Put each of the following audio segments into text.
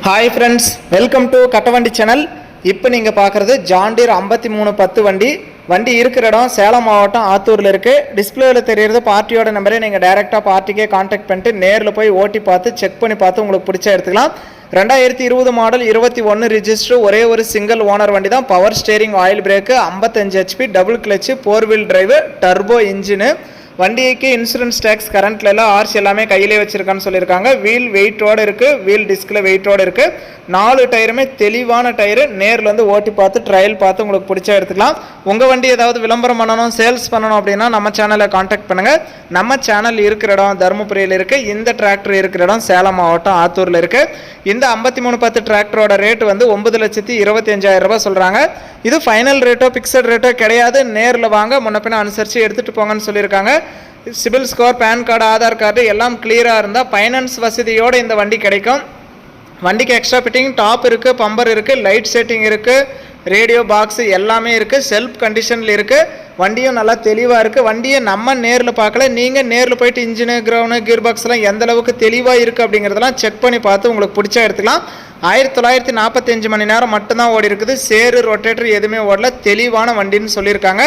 Hi friends, welcome to Kattavandi channel. இப்போ நீங்கள் பார்க்குறது ஜாண்டீர் 5310 வண்டி இருக்கிற இடம் சேலம் மாவட்டம் ஆத்தூரில் இருக்குது. டிஸ்பிளேவில் தெரியுறது பார்ட்டியோட நம்பரே. நீங்கள் டைரெக்டாக பார்ட்டிக்கே கான்டாக்ட் பண்ணிட்டு நேரில் போய் ஓட்டி பார்த்து செக் பண்ணி பார்த்து உங்களுக்கு பிடிச்சா எடுத்துக்கலாம். 2020 மாடல் 21 ரிஜிஸ்டர், ஒரே ஒரு சிங்கிள் ஓனர் வண்டி தான். Power steering, oil brake, 55 HP, double clutch, 4 wheel drive, turbo engine. வண்டிக்கு இன்சூரன்ஸ் டேக்ஸ் கரண்ட்ல எல்லாம் ஆர்சி எல்லாமே கையிலே வச்சிருக்கான்னு சொல்லியிருக்காங்க. வீல் வெயிட்டோடு இருக்குது, வீல் டிஸ்கில் வெயிட்டோடு இருக்குது. 4 டயருமே தெளிவான டயரு. நேரில் வந்து ஓட்டி பார்த்து ட்ரையல் பார்த்து உங்களுக்கு பிடிச்சா எடுத்துக்கலாம். உங்கள் வண்டி ஏதாவது விளம்பரம் பண்ணணும், சேல்ஸ் பண்ணணும் அப்படின்னா நம்ம சேனலை காண்டாக்ட் பண்ணுங்கள். நம்ம சேனல் இருக்கிற இடம் தருமபுரியில் இருக்குது. இந்த டிராக்டர் இருக்கிற இடம் சேலம் மாவட்டம் ஆத்தூரில் இருக்குது. இந்த 5310 டிராக்டரோட ரேட்டு வந்து 9,25,000 ரூபாய் சொல்கிறாங்க. இது ஃபைனல் ரேட்டோ பிக்சட் ரேட்டோ கிடையாது. நேரில் வாங்க, முன்ன பின்ன அனுசரித்து எடுத்துகிட்டு போங்கன்னு சொல்லியிருக்காங்க. CIBIL score, PAN card, Aadhaar card எல்லாம் கிளியராக இருந்தால் ஃபைனான்ஸ் வசதியோடு இந்த வண்டி கிடைக்கும். வண்டிக்கு எக்ஸ்ட்ரா ஃபிட்டிங், டாப் இருக்குது, பம்பர் இருக்குது, லைட் செட்டிங் இருக்குது, ரேடியோ பாக்ஸு எல்லாமே இருக்குது. செல்ஃப் கண்டிஷனில் இருக்குது. வண்டியும் நல்லா தெளிவாக இருக்குது. வண்டியை நம்ம நேரில் பார்க்கல, நீங்கள் நேரில் போயிட்டு இன்ஜினு, கிரவுண்டு, கியர் பாக்ஸ்லாம் எந்த அளவுக்கு தெளிவாக இருக்குது அப்படிங்கிறதெல்லாம் செக் பண்ணி பார்த்து உங்களுக்கு பிடிச்சா எடுத்துக்கலாம். 1945 மணி நேரம் மட்டும்தான் ஓடி இருக்குது. சேரு, ரொட்டேட்டர் எதுவுமே ஓடல. தெளிவான வண்டின்னு சொல்லியிருக்காங்க.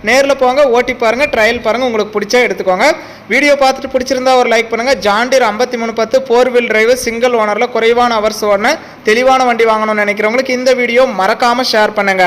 நேரில் போங்க, ஓட்டி பாருங்கள், ட்ரையல் பாருங்கள், உங்களுக்கு பிடிச்சா எடுத்துக்கோங்க. வீடியோ பார்த்துட்டு பிடிச்சிருந்தா ஒரு லைக் பண்ணுங்கள். ஜாண்டீர் 5310 4 வீல் டிரைவு, சிங்கிள் ஓனரில் குறைவான ஹவர்ஸ் ஓடின தெளிவான வண்டி வாங்கணும்னு நினைக்கிறவங்களுக்கு இந்த வீடியோ மறக்காமல் ஷேர் பண்ணுங்கள்.